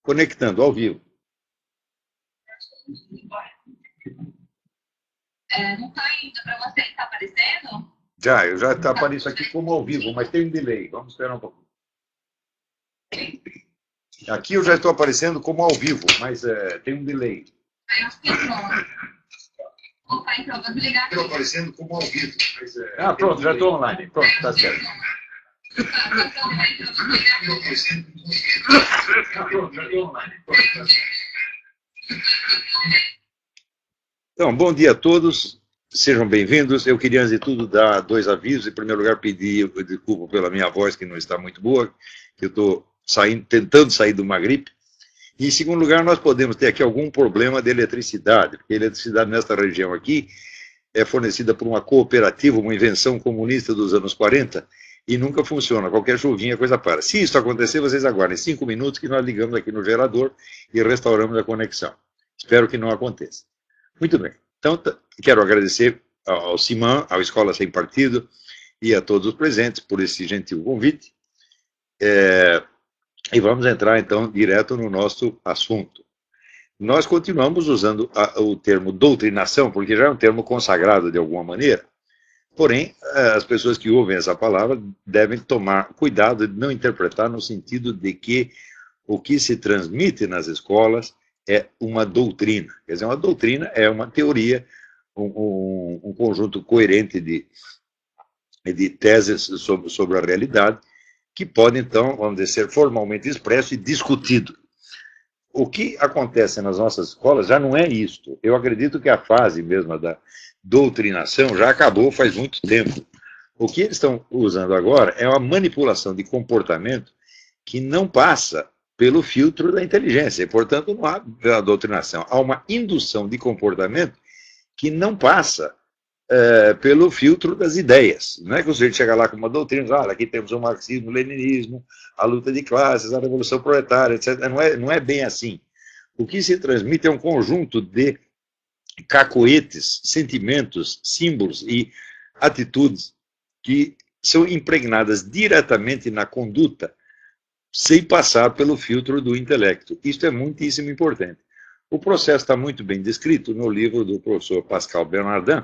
Conectando ao vivo. Não está indo para você, está aparecendo? Já está aparecendo aqui como ao vivo, mas tem um delay. Vamos esperar um pouco. Aqui eu já estou aparecendo como ao vivo, mas tem um delay. Eu acho que não. Opa, então, vou desligar aqui. Estou aparecendo como ao vivo. Mas, pronto, já estou online. Pronto, está certo. Então, bom dia a todos, sejam bem-vindos. Eu queria, antes de tudo, dar dois avisos. Em primeiro lugar, pedir desculpa pela minha voz, que não está muito boa, que eu estou tentando sair de uma gripe. E, em segundo lugar, nós podemos ter aqui algum problema de eletricidade, porque a eletricidade nesta região aqui é fornecida por uma cooperativa, uma invenção comunista dos anos 40, e nunca funciona. Qualquer chuvinha, coisa para. Se isso acontecer, vocês aguardem 5 minutos que nós ligamos aqui no gerador e restauramos a conexão. Espero que não aconteça. Muito bem. Então, quero agradecer ao Siman, à Escola Sem Partido e a todos os presentes por esse gentil convite. E vamos entrar, então, direto no nosso assunto. Nós continuamos usando o termo doutrinação, porque já é um termo consagrado de alguma maneira. Porém, as pessoas que ouvem essa palavra devem tomar cuidado de não interpretar no sentido de que o que se transmite nas escolas é uma doutrina. Quer dizer, uma doutrina é uma teoria, um conjunto coerente de teses sobre a realidade, que pode, então, vamos dizer, ser formalmente expresso e discutido. O que acontece nas nossas escolas já não é isto. Eu acredito que a fase mesmo da doutrinação já acabou faz muito tempo. O que eles estão usando agora é uma manipulação de comportamento que não passa pelo filtro da inteligência, e, portanto, não há doutrinação. Há uma indução de comportamento que não passa pelo filtro das ideias. Não é que o sujeito chega lá com uma doutrina, aqui temos o marxismo, o leninismo, a luta de classes, a revolução proletária, etc. Não é bem assim. O que se transmite é um conjunto de cacoetes, sentimentos, símbolos e atitudes que são impregnadas diretamente na conduta, sem passar pelo filtro do intelecto. Isso é muitíssimo importante. O processo está muito bem descrito no livro do professor Pascal Bernardin,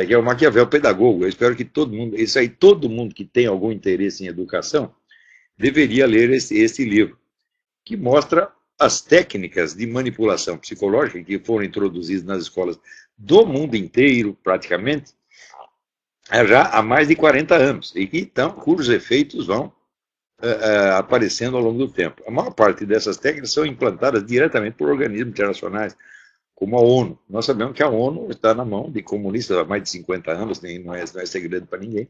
que é o Maquiavel Pedagogo. Eu espero que todo mundo que tem algum interesse em educação deveria ler esse livro, que mostra as técnicas de manipulação psicológica que foram introduzidas nas escolas do mundo inteiro, praticamente, já há mais de 40 anos, e então, cujos efeitos vão aparecendo ao longo do tempo. A maior parte dessas técnicas são implantadas diretamente por organismos internacionais, como a ONU. Nós sabemos que a ONU está na mão de comunistas há mais de 50 anos, não é segredo para ninguém,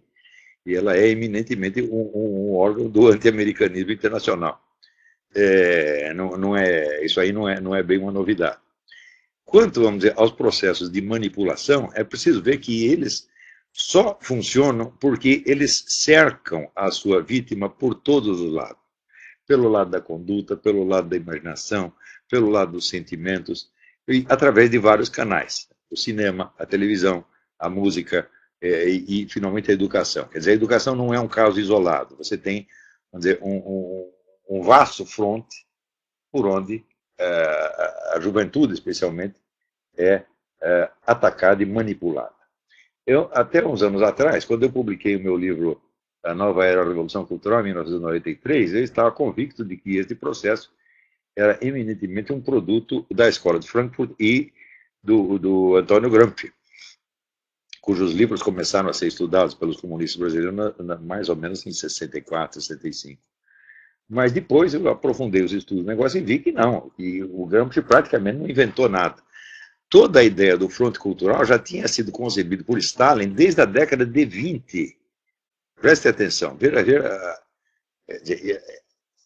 e ela é eminentemente um órgão do anti-americanismo internacional. Isso aí não é bem uma novidade. Quanto, vamos dizer, aos processos de manipulação, é preciso ver que eles só funcionam porque eles cercam a sua vítima por todos os lados. Pelo lado da conduta, pelo lado da imaginação, pelo lado dos sentimentos, e através de vários canais. O cinema, a televisão, a música e finalmente, a educação. Quer dizer, a educação não é um caso isolado. Você tem, vamos dizer, um vasto fronte por onde a juventude, especialmente, é atacada e manipulada. Até uns anos atrás, quando eu publiquei o meu livro A Nova Era da Revolução Cultural, em 1993, eu estava convicto de que este processo era eminentemente um produto da Escola de Frankfurt e do Antônio Gramsci, cujos livros começaram a ser estudados pelos comunistas brasileiros mais ou menos em 64, 65. Mas depois eu aprofundei os estudos do negócio e vi que não, que o Gramsci praticamente não inventou nada. Toda a ideia do fronte cultural já tinha sido concebida por Stalin desde a década de 20. Preste atenção, veja,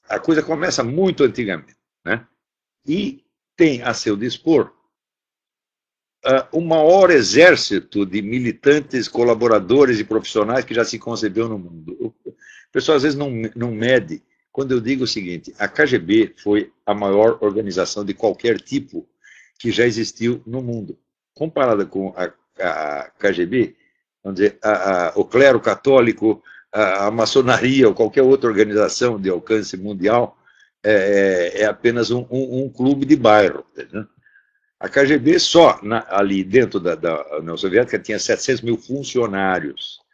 a coisa começa muito antigamente, né? E tem a seu dispor o maior exército de militantes, colaboradores e profissionais que já se concebeu no mundo. O pessoal às vezes não mede. Quando eu digo o seguinte, a KGB foi a maior organização de qualquer tipo que já existiu no mundo. Comparada com a KGB, vamos dizer, o clero católico, a maçonaria ou qualquer outra organização de alcance mundial, é apenas um clube de bairro. Né? A KGB só ali dentro da União Soviética tinha 700 mil funcionários.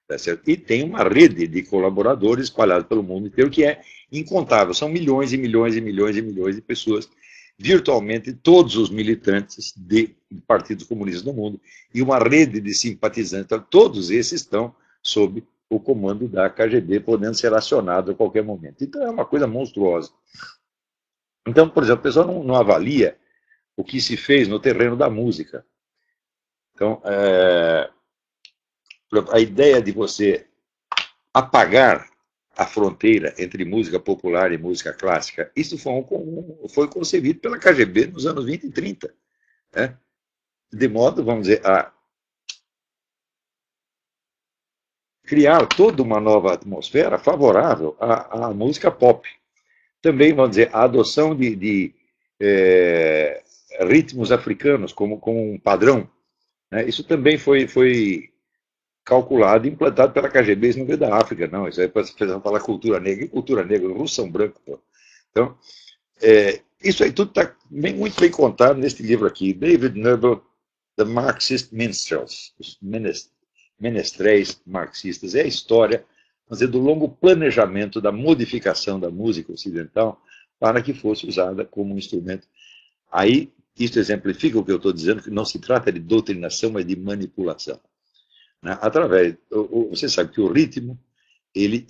Tá certo? E tem uma rede de colaboradores espalhados pelo mundo inteiro que é incontável. São milhões e milhões e milhões e milhões de pessoas, virtualmente todos os militantes de partidos comunistas do mundo, e uma rede de simpatizantes. Então, todos esses estão sob o comando da KGB, podendo ser acionado a qualquer momento. Então, é uma coisa monstruosa. Então, por exemplo, a pessoa não avalia o que se fez no terreno da música. Então, a ideia de você apagar a fronteira entre música popular e música clássica, isso foi concebido pela KGB nos anos 20 e 30. Né? De modo, vamos dizer, a criar toda uma nova atmosfera favorável à música pop. Também, vamos dizer, a adoção de ritmos africanos como um padrão. Né? Isso também foi calculado e implantado pela KGB, isso não veio da África, não. Isso aí para falar cultura negra. E cultura negra? Os russos são brancos. Pô. Então, isso aí tudo está muito bem contado neste livro aqui. David Noble, The Marxist Minstrels, os menestréis marxistas. É a história, vamos dizer, do longo planejamento da modificação da música ocidental para que fosse usada como um instrumento. Aí, isso exemplifica o que eu estou dizendo, que não se trata de doutrinação, mas de manipulação. Né? Você sabe que o ritmo, ele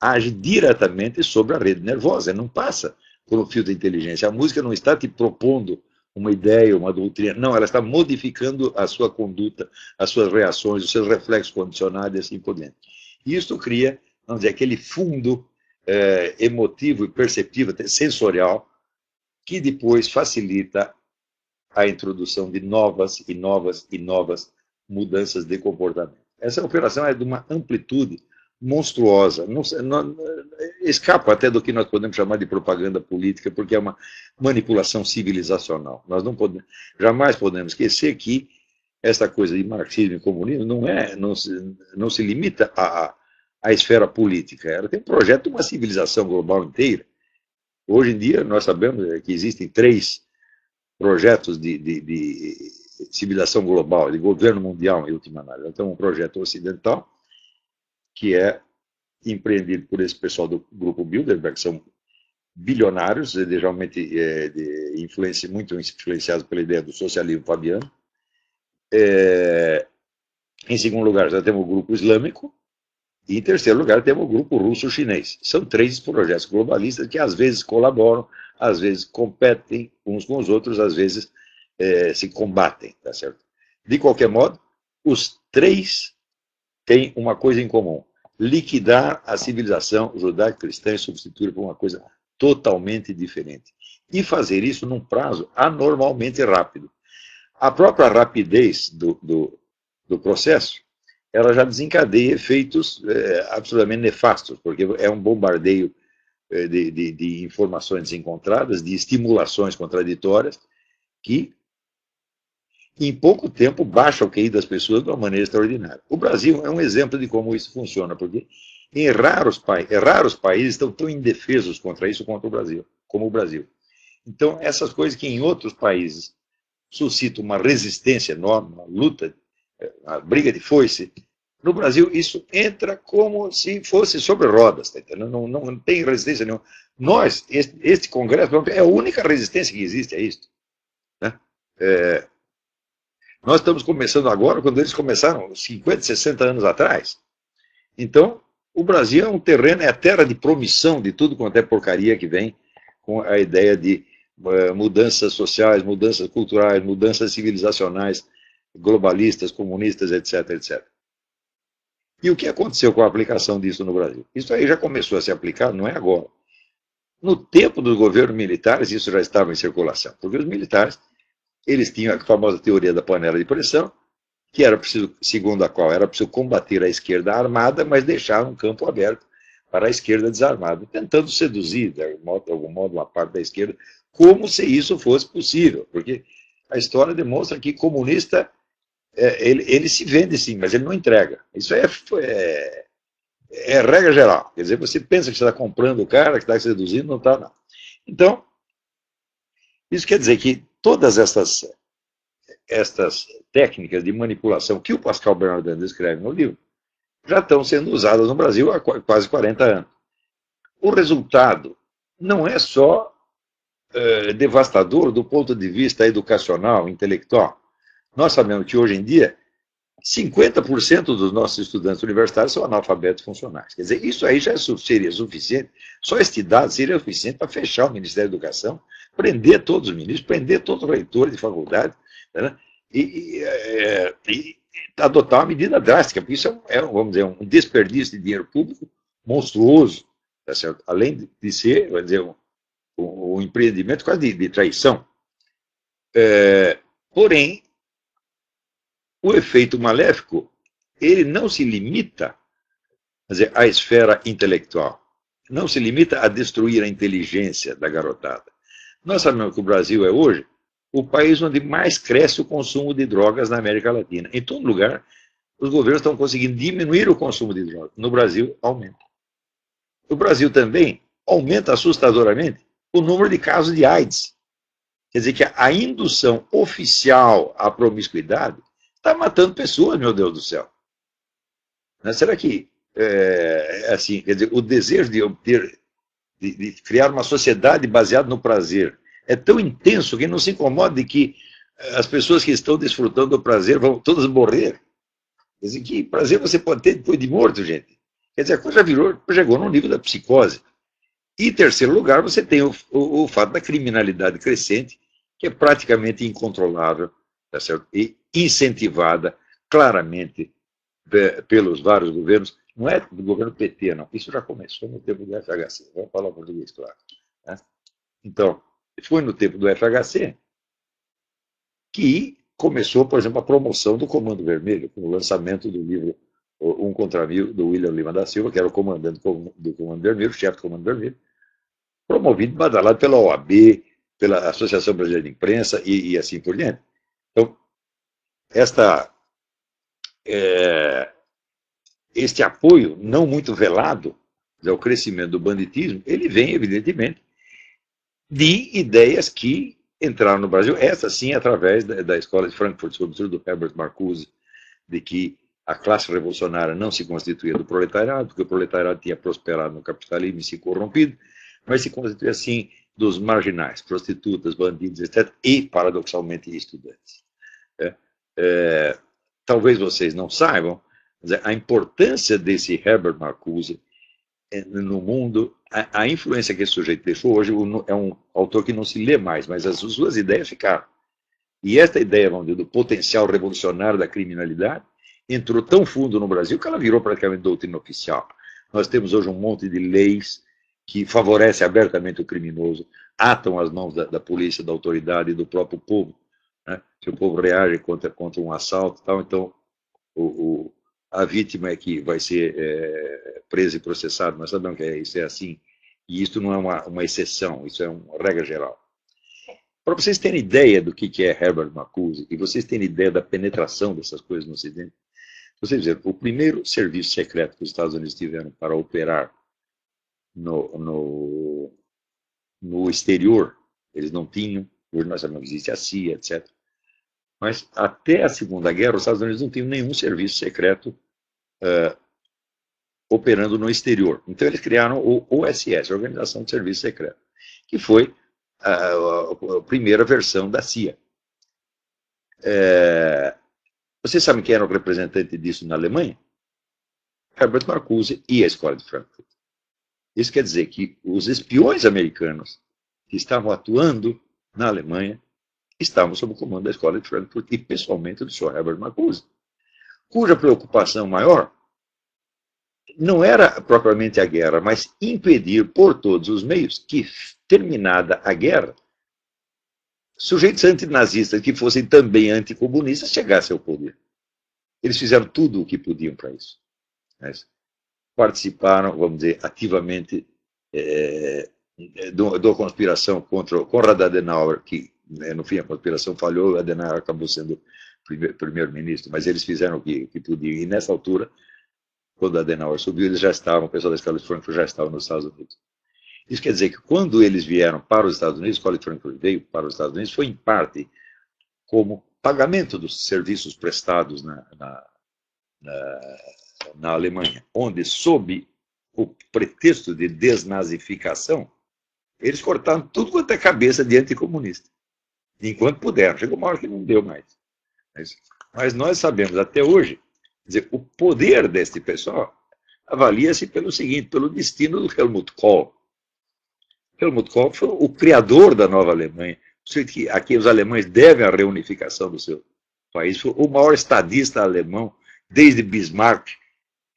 age diretamente sobre a rede nervosa, não passa por um fio da inteligência. A música não está te propondo uma ideia, uma doutrina, não, ela está modificando a sua conduta, as suas reações, os seus reflexos condicionados e assim por diante. E isso cria, vamos dizer, aquele fundo emotivo e perceptivo, sensorial, que depois facilita a introdução de novas e novas e novas mudanças de comportamento. Essa operação é de uma amplitude monstruosa, escapa até do que nós podemos chamar de propaganda política, porque é uma manipulação civilizacional. Nós jamais podemos esquecer que essa coisa de marxismo e comunismo não se limita à esfera política, ela tem um projeto de uma civilização global inteira. Hoje em dia, nós sabemos que existem 3 projetos de civilização global, de governo mundial, em última análise. Então, um projeto ocidental, que é empreendido por esse pessoal do grupo Bilderberg, que são bilionários, geralmente muito influenciados pela ideia do socialismo fabiano. Em segundo lugar, já temos o grupo islâmico, e em terceiro lugar, temos o grupo russo-chinês. São 3 projetos globalistas que às vezes colaboram, às vezes competem uns com os outros, às vezes se combatem, tá certo? De qualquer modo, os 3 têm uma coisa em comum: liquidar a civilização judaico-cristã e substituir por uma coisa totalmente diferente. E fazer isso num prazo anormalmente rápido. A própria rapidez do processo, ela já desencadeia efeitos absolutamente nefastos, porque é um bombardeio de informações desencontradas, de estimulações contraditórias, que em pouco tempo baixa o QI das pessoas de uma maneira extraordinária. O Brasil é um exemplo de como isso funciona, porque raros países estão tão indefesos contra isso quanto o Brasil, como o Brasil. Então, essas coisas que em outros países suscitam uma resistência enorme, uma luta, uma briga de foice, no Brasil isso entra como se fosse sobre rodas, tá entendendo? Não tem resistência nenhuma. Nós, este Congresso, é a única resistência que existe a isso. Né? Nós estamos começando agora, quando eles começaram 50, 60 anos atrás. Então, o Brasil é um terreno, é a terra de promissão de tudo quanto é porcaria que vem com a ideia de mudanças sociais, mudanças culturais, mudanças civilizacionais, globalistas, comunistas, etc, etc. E o que aconteceu com a aplicação disso no Brasil? Isso aí já começou a ser aplicado, não é agora. No tempo dos governos militares, isso já estava em circulação, porque os militares, eles tinham a famosa teoria da panela de pressão, que era preciso, segundo a qual era preciso combater a esquerda armada, mas deixar um campo aberto para a esquerda desarmada, tentando seduzir, de algum modo, uma parte da esquerda, como se isso fosse possível, porque a história demonstra que comunista, ele se vende sim, mas ele não entrega. Isso é regra geral. Quer dizer, você pensa que você está comprando o cara, que está seduzindo, não está, não. Então, isso quer dizer que todas estas técnicas de manipulação que o Pascal Bernardin descreve no livro já estão sendo usadas no Brasil há quase 40 anos. O resultado não é só devastador do ponto de vista educacional, intelectual. Nós sabemos que hoje em dia 50% dos nossos estudantes universitários são analfabetos funcionais. Quer dizer, isso aí já seria suficiente, só este dado seria suficiente para fechar o Ministério da Educação, prender todos os ministros, prender todos os reitores de faculdade, né? e adotar uma medida drástica, porque isso vamos dizer, um desperdício de dinheiro público monstruoso, tá certo? Além de ser, vamos dizer, um empreendimento quase de traição. Porém, o efeito maléfico, ele não se limita, quer dizer, à esfera intelectual, não se limita a destruir a inteligência da garotada. Nós sabemos que o Brasil é hoje o país onde mais cresce o consumo de drogas na América Latina. Em todo lugar, os governos estão conseguindo diminuir o consumo de drogas. No Brasil, aumenta. No Brasil também aumenta assustadoramente o número de casos de AIDS. Quer dizer que a indução oficial à promiscuidade está matando pessoas, meu Deus do céu. Será que, assim, quer dizer, o desejo de obter, de criar uma sociedade baseada no prazer é tão intenso que não se incomoda de que as pessoas que estão desfrutando do prazer vão todas morrer? Quer dizer, que prazer você pode ter depois de morto, gente? Quer dizer, a coisa chegou no nível da psicose. E, em terceiro lugar, você tem o fato da criminalidade crescente, que é praticamente incontrolável, tá certo? E incentivada claramente pelos vários governos. Não é do governo PT, não. Isso já começou no tempo do FHC. Vamos falar português, claro. Né? Então, foi no tempo do FHC que começou, por exemplo, a promoção do Comando Vermelho, com o lançamento do livro Um contra Mil, do William Lima da Silva, que era o comandante do Comando Vermelho, o chefe do Comando Vermelho, promovido e badalado pela OAB, pela Associação Brasileira de Imprensa e assim por diante. Então, este apoio não muito velado ao crescimento do banditismo, ele vem, evidentemente, de ideias que entraram no Brasil, essa sim através da escola de Frankfurt, sobretudo do Herbert Marcuse, de que a classe revolucionária não se constituía do proletariado, porque o proletariado tinha prosperado no capitalismo e se corrompido, mas se constituía, sim, dos marginais, prostitutas, bandidos, etc., e, paradoxalmente, estudantes. Talvez vocês não saibam, a importância desse Herbert Marcuse no mundo, a influência que esse sujeito deixou hoje, é um autor que não se lê mais, mas as suas ideias ficaram. E esta ideia, vamos dizer, do potencial revolucionário da criminalidade entrou tão fundo no Brasil que ela virou praticamente doutrina oficial. Nós temos hoje um monte de leis que favorecem abertamente o criminoso, atam as mãos da polícia, da autoridade e do próprio povo. Né? Se o povo reage contra um assalto, tal, então a vítima é que vai ser presa e processada. Nós sabemos que isso é assim. E isso não é uma exceção, isso é uma regra geral. Para vocês terem ideia do que é Herbert Marcuse, e vocês terem ideia da penetração dessas coisas no Ocidente, vocês viram, o primeiro serviço secreto que os Estados Unidos tiveram para operar no exterior, eles não tinham, hoje nós sabemos que existe a CIA, etc. Mas até a Segunda Guerra, os Estados Unidos não tinham nenhum serviço secreto operando no exterior. Então eles criaram o OSS, Organização de Serviço Secreto, que foi a primeira versão da CIA. Vocês sabem quem era o representante disso na Alemanha? Herbert Marcuse e a Escola de Frankfurt. Isso quer dizer que os espiões americanos que estavam atuando na Alemanha estavam sob o comando da Escola de Frankfurt e, pessoalmente, do Sr. Herbert Marcuse, cuja preocupação maior não era propriamente a guerra, mas impedir por todos os meios que, terminada a guerra, sujeitos antinazistas que fossem também anticomunistas chegassem ao poder. Eles fizeram tudo o que podiam para isso. Mas participaram, vamos dizer, ativamente da conspiração contra Konrad Adenauer, que, no fim, a conspiração falhou, Adenauer acabou sendo primeiro-ministro, mas eles fizeram o que podiam. E, nessa altura, quando Adenauer subiu, eles já estavam, o pessoal da Escola de Frankfurt já estava nos Estados Unidos. Isso quer dizer que quando eles vieram para os Estados Unidos, Colin Frankfurt veio para os Estados Unidos, foi em parte como pagamento dos serviços prestados na Alemanha, onde, sob o pretexto de desnazificação, eles cortaram tudo quanto é cabeça de anticomunista, enquanto puderam. Chegou uma hora que não deu mais. Mas nós sabemos até hoje, quer dizer, o poder deste pessoal avalia-se pelo seguinte, pelo destino do Helmut Kohl. Helmut Kohl foi o criador da nova Alemanha, a quem os alemães devem a reunificação do seu país, foi o maior estadista alemão desde Bismarck,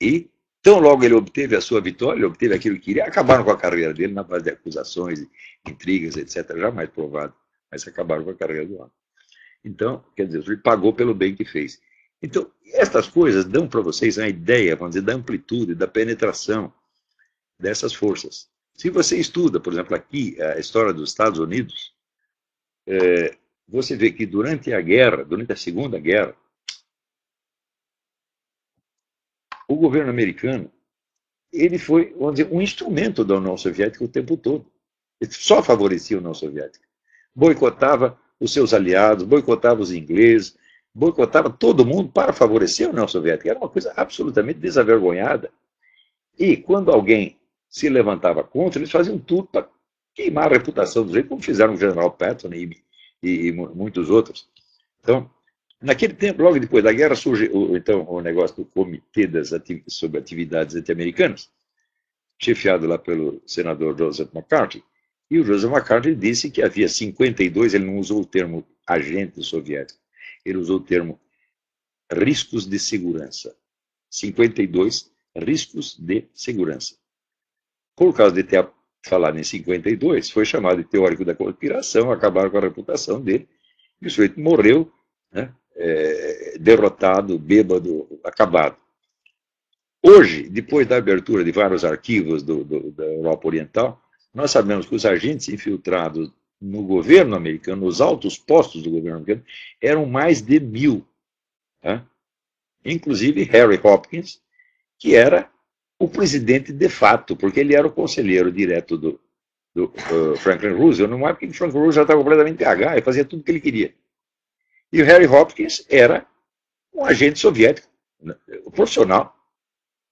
e tão logo ele obteve a sua vitória, ele obteve aquilo que queria, acabaram com a carreira dele na base de acusações, intrigas, etc., jamais provado, mas acabaram com a carreira do homem. Então, quer dizer, ele pagou pelo bem que fez. Então, estas coisas dão para vocês uma ideia, vamos dizer, da amplitude, da penetração dessas forças. Se você estuda, por exemplo, aqui, a história dos Estados Unidos, você vê que durante a guerra, durante a Segunda Guerra, o governo americano, ele foi, vamos dizer, um instrumento da União Soviética o tempo todo. Ele só favorecia a União Soviética. Boicotava os seus aliados, boicotava os ingleses, boicotava todo mundo para favorecer a União Soviética. Era uma coisa absolutamente desavergonhada. E quando alguém se levantava contra, eles faziam tudo para queimar a reputação do jeito, como fizeram o general Patton e muitos outros. Então, naquele tempo, logo depois da guerra, surge o negócio do Comitê sobre Atividades Anti-Americanas, chefiado lá pelo senador Joseph McCarthy. E o Joseph McCarthy disse que havia 52, ele não usou o termo agente soviético, ele usou o termo riscos de segurança. 52 riscos de segurança. Por causa de ter falado em 52, foi chamado de teórico da conspiração, acabaram com a reputação dele, e o sujeito morreu, né, derrotado, bêbado, acabado. Hoje, depois da abertura de vários arquivos da Europa Oriental, nós sabemos que os agentes infiltrados no governo americano, nos altos postos do governo americano, eram mais de 1000. Né? Inclusive Harry Hopkins, que era o presidente de fato, porque ele era o conselheiro direto do Franklin Roosevelt, numa época que Franklin Roosevelt já estava completamente PH e fazia tudo o que ele queria. E o Harry Hopkins era um agente soviético, profissional,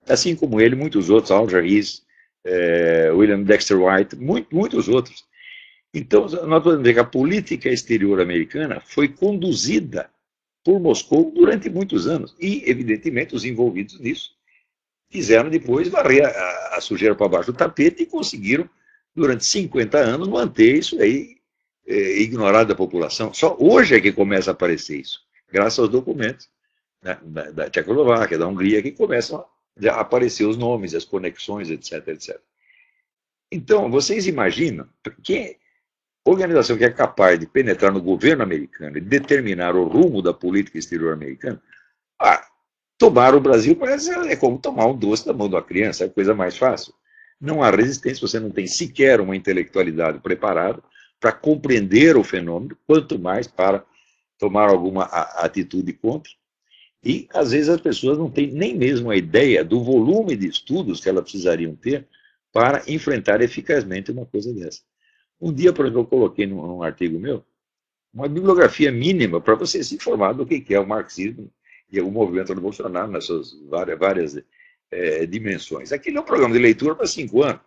assim como ele, muitos outros, Alger Hiss, William Dexter White, muitos outros. Então, nós podemos dizer que a política exterior americana foi conduzida por Moscou durante muitos anos. E, evidentemente, os envolvidos nisso quiseram depois varrer a sujeira para baixo do tapete e conseguiram, durante 50 anos, manter isso aí ignorado da população. Só hoje é que começa a aparecer isso, graças aos documentos, né, da Tchecoslováquia, da Hungria, que começam a aparecer os nomes, as conexões, etc, etc. Então, vocês imaginam que organização que é capaz de penetrar no governo americano e determinar o rumo da política exterior americana, tomar o Brasil parece é como tomar um doce da mão de uma criança, é a coisa mais fácil. Não há resistência, você não tem sequer uma intelectualidade preparada para compreender o fenômeno, quanto mais para tomar alguma atitude contra. E, às vezes, as pessoas não têm nem mesmo a ideia do volume de estudos que elas precisariam ter para enfrentar eficazmente uma coisa dessa. Um dia, por exemplo, eu coloquei num artigo meu uma bibliografia mínima para você se informar do que é o marxismo e o movimento revolucionário nas suas várias dimensões. Aquilo é um programa de leitura para 5 anos.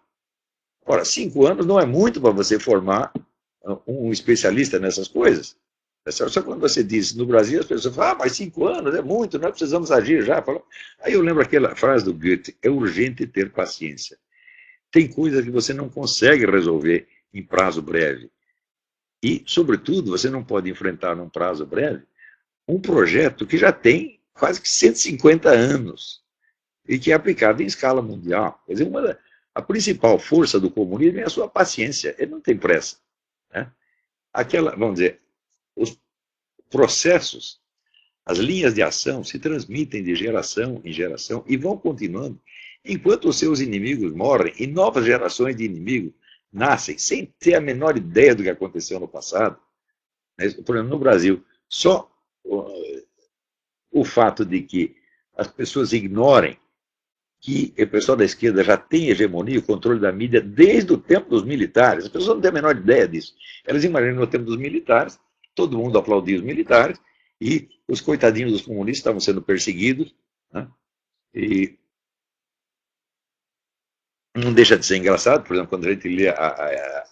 Ora, 5 anos não é muito para você formar um especialista nessas coisas. Só quando você diz no Brasil, as pessoas falam, mas 5 anos é muito, nós precisamos agir já. Aí eu lembro aquela frase do Goethe, é urgente ter paciência. Tem coisas que você não consegue resolver em prazo breve. E, sobretudo, você não pode enfrentar num prazo breve um projeto que já tem quase que 150 anos e que é aplicado em escala mundial. Quer dizer, a principal força do comunismo é a sua paciência. Ele não tem pressa. Né? Vamos dizer, os processos, as linhas de ação se transmitem de geração em geração e vão continuando enquanto os seus inimigos morrem e novas gerações de inimigos nascem sem ter a menor ideia do que aconteceu no passado. Por exemplo, no Brasil, só o fato de que as pessoas ignorem que o pessoal da esquerda já tem hegemonia, o controle da mídia desde o tempo dos militares. As pessoas não têm a menor ideia disso. Elas imaginam no tempo dos militares, todo mundo aplaudia os militares, e os coitadinhos dos comunistas estavam sendo perseguidos, né? E não deixa de ser engraçado, por exemplo, quando a gente lê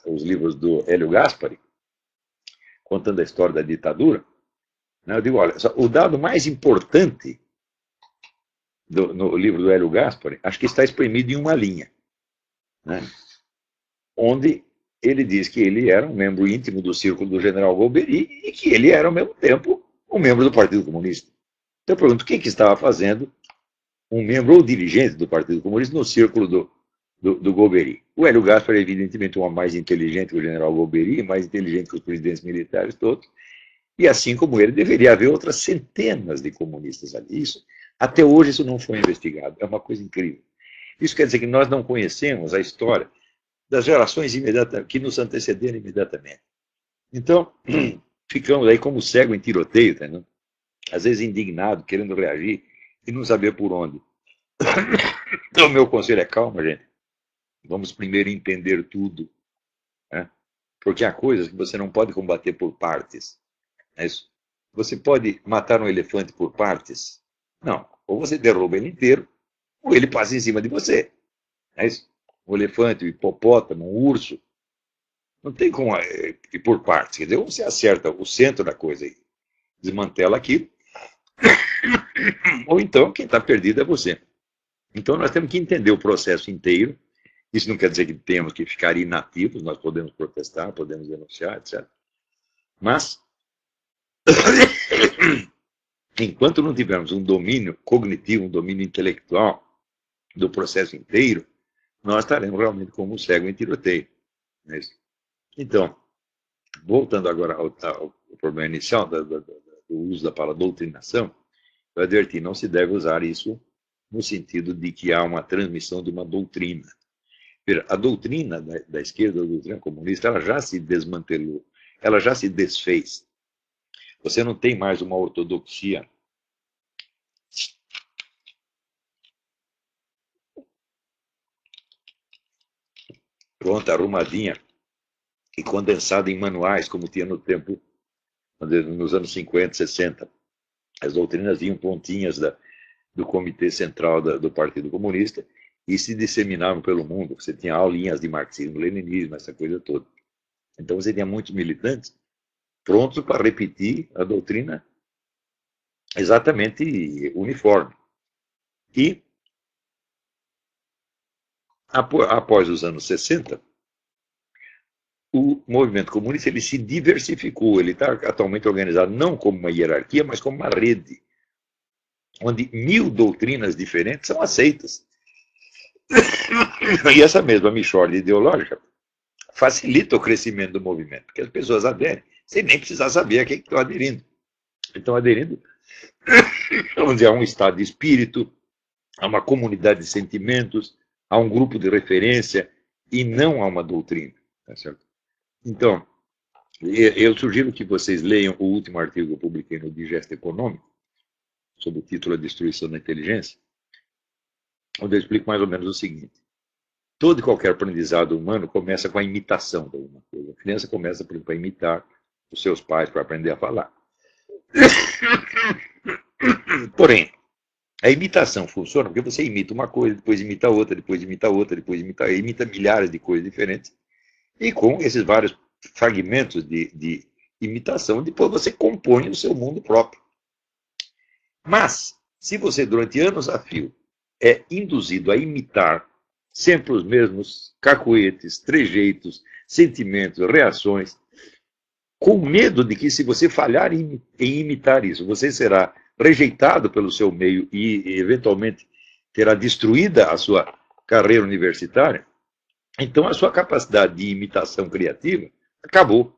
os livros do Hélio Gaspari, contando a história da ditadura, né, eu digo, olha, o dado mais importante no livro do Hélio Gaspari, acho que está exprimido em uma linha, né, onde ele diz que ele era um membro íntimo do círculo do general Golbery e que ele era, ao mesmo tempo, um membro do Partido Comunista. Então eu pergunto, o que estava fazendo um membro ou dirigente do Partido Comunista no círculo do Golbery? O Hélio Gaspari é, evidentemente, um homem mais inteligente que o general Golbery, mais inteligente que os presidentes militares todos, e assim como ele, deveria haver outras centenas de comunistas ali. Até hoje isso não foi investigado. É uma coisa incrível. Isso quer dizer que nós não conhecemos a história das gerações que nos antecederam imediatamente. Então, ficamos aí como cego em tiroteio, tá, né? Às vezes indignado, querendo reagir e não saber por onde. Então, meu conselho é calma, gente. Vamos primeiro entender tudo, né? Porque há coisas que você não pode combater por partes. É isso. Você pode matar um elefante por partes? Não. Ou você derruba ele inteiro, ou ele passa em cima de você. É isso. Um elefante, um hipopótamo, um urso. Não tem como ir por partes. Quer dizer, ou você acerta o centro da coisa e desmantela aquilo, ou então quem está perdido é você. Então nós temos que entender o processo inteiro. Isso não quer dizer que temos que ficar inativos, nós podemos protestar, podemos denunciar, etc. Mas, enquanto não tivermos um domínio cognitivo, um domínio intelectual do processo inteiro, nós estaremos realmente como um cego em tiroteio. Então, voltando agora ao problema inicial do uso da palavra doutrinação, eu adverti, não se deve usar isso no sentido de que há uma transmissão de uma doutrina. A doutrina da esquerda, a doutrina comunista, ela já se desmantelou, ela já se desfez. Você não tem mais uma ortodoxia pronta, arrumadinha e condensada em manuais, como tinha no tempo, nos anos 50, 60. As doutrinas vinham pontinhas do Comitê Central do Partido Comunista e se disseminavam pelo mundo. Você tinha aulinhas de marxismo, leninismo, essa coisa toda. Então você tinha muitos militantes prontos para repetir a doutrina exatamente uniforme. E, após os anos 60, o movimento comunista ele se diversificou. Ele está atualmente organizado não como uma hierarquia, mas como uma rede, onde 1000 doutrinas diferentes são aceitas. E essa mesma mixórdia ideológica facilita o crescimento do movimento, porque as pessoas aderem sem nem precisar saber a quem estão aderindo. Estão aderindo, vamos dizer, a um estado de espírito, a uma comunidade de sentimentos, a um grupo de referência e não a uma doutrina. Tá certo? Então, eu sugiro que vocês leiam o último artigo que eu publiquei no Digesto Econômico, sob o título A Destruição da Inteligência, onde eu explico mais ou menos o seguinte. Todo e qualquer aprendizado humano começa com a imitação de alguma coisa. A criança começa, por exemplo, a imitar os seus pais para aprender a falar. Porém, a imitação funciona porque você imita uma coisa, depois imita outra, depois imita outra, depois imita milhares de coisas diferentes. E com esses vários fragmentos de imitação, depois você compõe o seu mundo próprio. Mas, se você durante anos a fio é induzido a imitar sempre os mesmos cacoetes, trejeitos, sentimentos, reações, com medo de que se você falhar em imitar isso, você será rejeitado pelo seu meio e eventualmente terá destruída a sua carreira universitária, então a sua capacidade de imitação criativa acabou.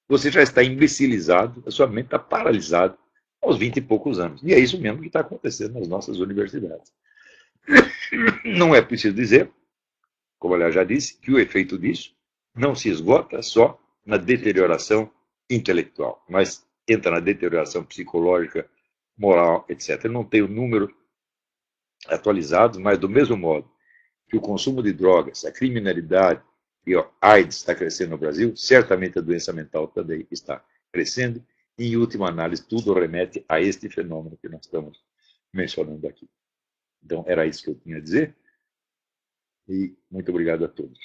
Você já está imbecilizado, a sua mente está paralisada aos 20 e poucos anos. E é isso mesmo que está acontecendo nas nossas universidades. Não é preciso dizer, como eu já disse, que o efeito disso não se esgota só na deterioração intelectual, mas entra na deterioração psicológica, moral, etc. Eu não tenho número atualizados, mas do mesmo modo que o consumo de drogas, a criminalidade e a AIDS está crescendo no Brasil, certamente a doença mental também está crescendo. E, em última análise, tudo remete a este fenômeno que nós estamos mencionando aqui. Então, era isso que eu tinha a dizer. E muito obrigado a todos.